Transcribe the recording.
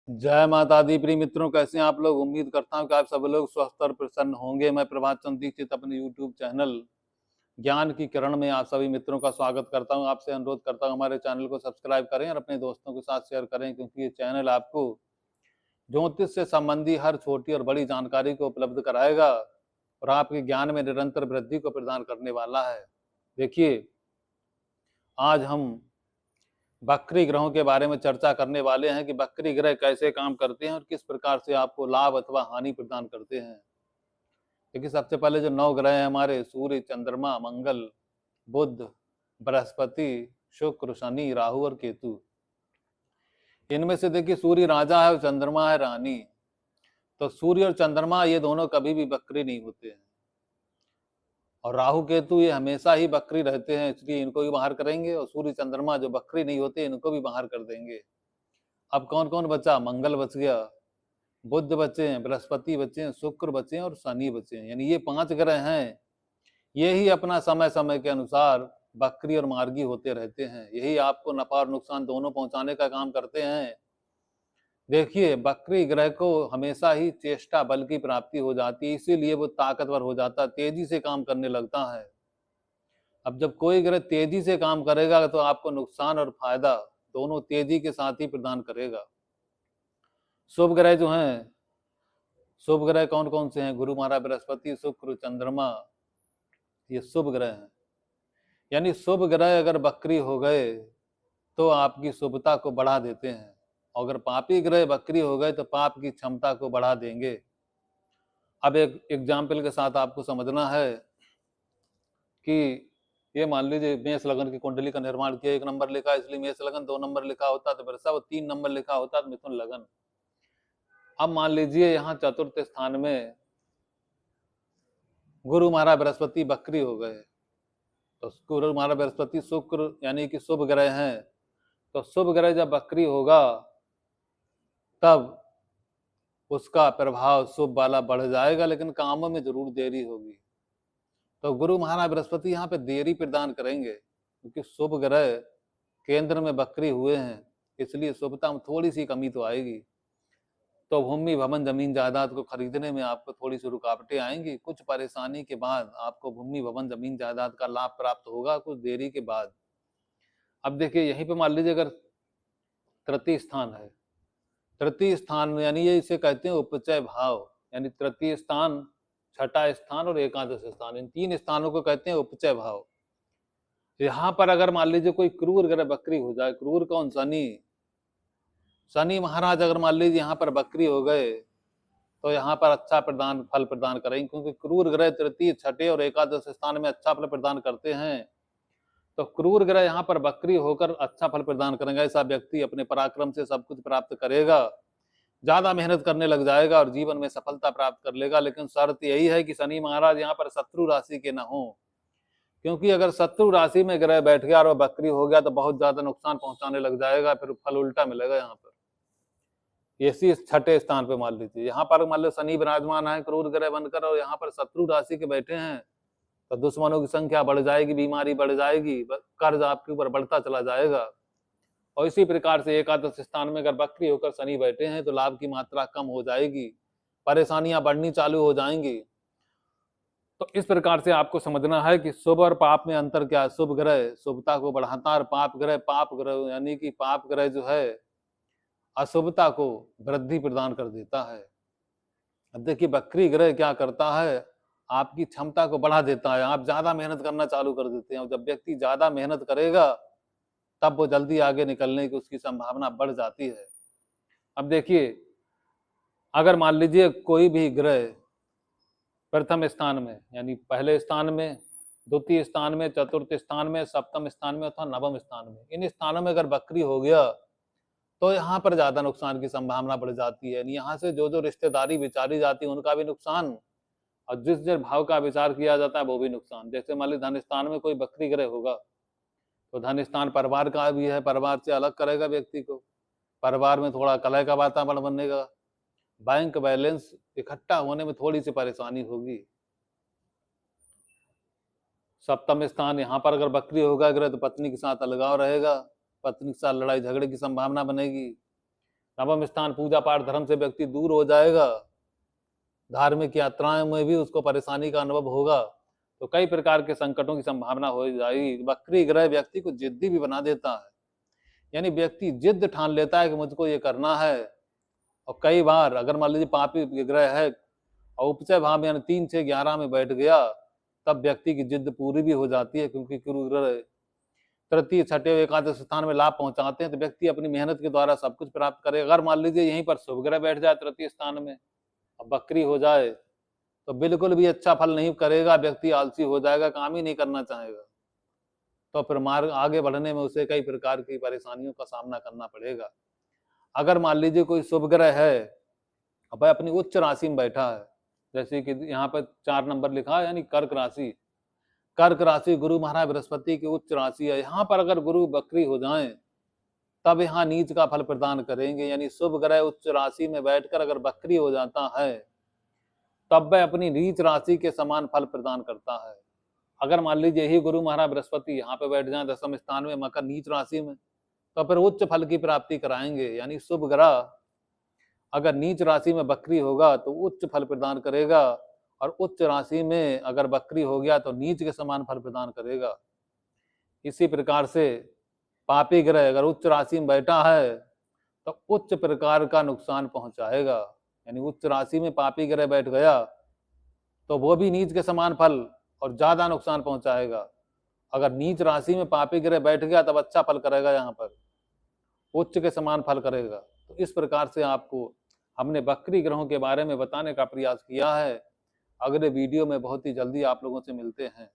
जय माता दी। प्रिय मित्रों, कैसे हैं आप लोग। उम्मीद करता हूं कि आप सब लोग स्वस्थ और प्रसन्न होंगे। मैं प्रभात चंद्र दीक्षित अपने यूट्यूब चैनल ज्ञान की किरण में आप सभी मित्रों का स्वागत करता हूं। आपसे अनुरोध करता हूं हमारे चैनल को सब्सक्राइब करें और अपने दोस्तों के साथ शेयर करें, क्योंकि ये चैनल आपको ज्योतिष से संबंधी हर छोटी और बड़ी जानकारी को उपलब्ध कराएगा और आपके ज्ञान में निरंतर वृद्धि को प्रदान करने वाला है। देखिए, आज हम वक्री ग्रहों के बारे में चर्चा करने वाले हैं कि वक्री ग्रह कैसे काम करते हैं और किस प्रकार से आपको लाभ अथवा हानि प्रदान करते हैं। देखिए, सबसे पहले जो 9 ग्रह हैं हमारे, सूर्य, चंद्रमा, मंगल, बुध, बृहस्पति, शुक्र, शनि, राहु और केतु। इनमें से देखिए, सूर्य राजा है और चंद्रमा है रानी। तो सूर्य और चंद्रमा ये दोनों कभी भी वक्री नहीं होते हैं, और राहु केतु ये हमेशा ही वक्री रहते हैं, इसलिए इनको भी बाहर करेंगे। और सूर्य चंद्रमा जो वक्री नहीं होते, इनको भी बाहर कर देंगे। अब कौन कौन बचा? मंगल बच गया, बुध बचे हैं, बृहस्पति बचे हैं, शुक्र बचे हैं और शनि बचे हैं। यानी ये 5 ग्रह हैं। ये ही अपना समय समय के अनुसार वक्री और मार्गी होते रहते हैं। यही आपको नफा और नुकसान दोनों पहुंचाने का काम करते हैं। देखिए, वक्री ग्रह को हमेशा ही चेष्टा बल की प्राप्ति हो जाती है, इसीलिए वो ताकतवर हो जाता है, तेजी से काम करने लगता है। अब जब कोई ग्रह तेजी से काम करेगा तो आपको नुकसान और फायदा दोनों तेजी के साथ ही प्रदान करेगा। शुभ ग्रह जो हैं, शुभ ग्रह कौन कौन से हैं? गुरु महाराज, बृहस्पति, शुक्र, चंद्रमा, ये शुभ ग्रह हैं। यानी शुभ ग्रह अगर वक्री हो गए तो आपकी शुभता को बढ़ा देते हैं, और अगर पापी ग्रह वक्री हो गए तो पाप की क्षमता को बढ़ा देंगे। अब एक एग्जाम्पल के साथ आपको समझना है कि ये मान लीजिए मेष लगन की कुंडली का निर्माण किया, 1 नंबर लिखा, इसलिए मेष लगन, 2 नंबर लिखा होता तो वृषभ, 3 नंबर लिखा होता तो मिथुन लगन। अब मान लीजिए यहाँ चतुर्थ स्थान में गुरु महाराज बृहस्पति वक्री हो गए, तो गुरु महाराज बृहस्पति शुक्र यानी कि शुभ ग्रह हैं, तो शुभ ग्रह जब वक्री होगा तब उसका प्रभाव शुभ वाला बढ़ जाएगा, लेकिन कामों में जरूर देरी होगी। तो गुरु महाराज बृहस्पति यहाँ पे देरी प्रदान करेंगे, क्योंकि शुभ ग्रह केंद्र में वक्री हुए हैं, इसलिए शुभता में थोड़ी सी कमी तो आएगी। तो भूमि भवन जमीन जायदाद को खरीदने में आपको थोड़ी सी रुकावटें आएंगी। कुछ परेशानी के बाद आपको भूमि भवन जमीन जायदाद का लाभ प्राप्त होगा कुछ देरी के बाद। अब देखिए, यहीं पे मान लीजिए अगर तृतीय स्थान है, तृतीय स्थान यानी ये इसे कहते हैं उपचय भाव, यानी तृतीय स्थान, छठा स्थान और एकादश स्थान, इन 3 स्थानों को कहते हैं उपचय भाव। यहाँ पर अगर मान लीजिए कोई क्रूर ग्रह वक्री हो जाए, क्रूर कौन? शनि। शनि महाराज अगर मान लीजिए यहाँ पर वक्री हो गए तो यहाँ पर अच्छा फल प्रदान करेंगे, क्योंकि क्रूर ग्रह तृतीय, छठे और एकादश स्थान में अच्छा फल प्रदान करते हैं। तो क्रूर ग्रह यहाँ पर वक्री होकर अच्छा फल प्रदान करेंगे। ऐसा व्यक्ति अपने पराक्रम से सब कुछ प्राप्त करेगा, ज्यादा मेहनत करने लग जाएगा और जीवन में सफलता प्राप्त कर लेगा। लेकिन शर्त यही है कि शनि महाराज यहाँ पर शत्रु राशि के न हो, क्योंकि अगर शत्रु राशि में ग्रह बैठ गया और वक्री हो गया तो बहुत ज्यादा नुकसान पहुंचाने लग जाएगा, फिर फल उल्टा मिलेगा। यहाँ पर इसी छठे स्थान पे मान लीजिए, यहाँ पर मान लो शनि विराजमान है क्रूर ग्रह बनकर, और यहाँ पर शत्रु राशि के बैठे हैं, तो दुश्मनों की संख्या बढ़ जाएगी, बीमारी बढ़ जाएगी, कर्ज आपके ऊपर बढ़ता चला जाएगा। और इसी प्रकार से एकादश स्थान में अगर वक्री होकर शनि बैठे हैं तो लाभ की मात्रा कम हो जाएगी, परेशानियां बढ़नी चालू हो जाएंगी। तो इस प्रकार से आपको समझना है कि शुभ और पाप में अंतर क्या है। शुभ ग्रह शुभता को बढ़ाता है, और पाप ग्रह यानी कि पाप ग्रह जो है अशुभता को वृद्धि प्रदान कर देता है। अब देखिए, वक्री ग्रह क्या करता है, आपकी क्षमता को बढ़ा देता है, आप ज्यादा मेहनत करना चालू कर देते हैं। जब व्यक्ति ज्यादा मेहनत करेगा तब वो जल्दी आगे निकलने की उसकी संभावना बढ़ जाती है। अब देखिए, अगर मान लीजिए कोई भी ग्रह प्रथम स्थान में, यानी पहले स्थान में, द्वितीय स्थान में, चतुर्थ स्थान में, सप्तम स्थान में अथवा नवम स्थान में, इन स्थानों में अगर वक्री हो गया तो यहाँ पर ज्यादा नुकसान की संभावना बढ़ जाती है। यहाँ से जो जो रिश्तेदारी विचारी जाती है उनका भी नुकसान, और जिस जिस भाव का विचार किया जाता है वो भी नुकसान। जैसे मान लीजिए धन स्थान में कोई वक्री ग्रह होगा तो धन स्थान परिवार का भी है, परिवार से अलग करेगा व्यक्ति को, परिवार में थोड़ा कलह का वातावरण बनेगा, बैंक बैलेंस इकट्ठा होने में थोड़ी सी परेशानी होगी। सप्तम स्थान, यहाँ पर अगर वक्री होगा ग्रह तो पत्नी के साथ अलगाव रहेगा, पत्नी के साथ लड़ाई झगड़े की संभावना बनेगी। नवम स्थान पूजा पाठ धर्म से व्यक्ति दूर हो जाएगा, धार्मिक यात्राएं में भी उसको परेशानी का अनुभव होगा, तो कई प्रकार के संकटों की संभावना हो जाएगी। वक्री ग्रह व्यक्ति को जिद्दी भी बना देता है, यानी व्यक्ति जिद ठान लेता है कि मुझको ये करना है। और कई बार अगर मान लीजिए पापी ग्रह है और उपचय भाव में यानी 3, 6, 11 में बैठ गया, तब व्यक्ति की जिद पूरी भी हो जाती है, क्योंकि गुरु ग्रह तृतीय, छठे, एकादश स्थान में लाभ पहुंचाते हैं, तो व्यक्ति अपनी मेहनत के द्वारा सब कुछ प्राप्त करे। अगर मान लीजिए यहीं पर शुभ ग्रह बैठ जाए तृतीय स्थान में, अब वक्री हो जाए, तो बिल्कुल भी अच्छा फल नहीं करेगा, व्यक्ति आलसी हो जाएगा, काम ही नहीं करना चाहेगा, तो फिर मार्ग आगे बढ़ने में उसे कई प्रकार की परेशानियों का सामना करना पड़ेगा। अगर मान लीजिए कोई शुभ ग्रह है, अब अपनी उच्च राशि में बैठा है, जैसे कि यहाँ पर 4 नंबर लिखा है, यानी कर्क राशि। कर्क राशि गुरु महाराज बृहस्पति की उच्च राशि है। यहाँ पर अगर गुरु वक्री हो जाएं, तब यहाँ नीच का फल प्रदान करेंगे, यानी शुभ ग्रह उच्च राशि में बैठकर अगर वक्री हो जाता है, तब वह अपनी नीच राशि के समान फल प्रदान करता है। अगर मान लीजिए यही गुरु महाराज बृहस्पति यहाँ पे बैठ जाए दशम स्थान में मकर नीच राशि में, तो फिर उच्च फल की प्राप्ति कराएंगे, यानी शुभ ग्रह अगर नीच राशि में वक्री होगा तो उच्च फल प्रदान करेगा, और उच्च राशि में अगर वक्री हो गया तो नीच के समान फल प्रदान करेगा। इसी प्रकार से पापी ग्रह अगर उच्च राशि में बैठा है तो उच्च प्रकार का नुकसान पहुंचाएगा, यानी उच्च राशि में पापी ग्रह बैठ गया तो वो भी नीच के समान फल और ज्यादा नुकसान पहुंचाएगा। अगर नीच राशि में पापी ग्रह बैठ गया तब अच्छा फल करेगा, यहाँ पर उच्च के समान फल करेगा। तो इस प्रकार से आपको हमने वक्री ग्रहों के बारे में बताने का प्रयास किया है। अगले वीडियो में बहुत ही जल्दी आप लोगों से मिलते हैं।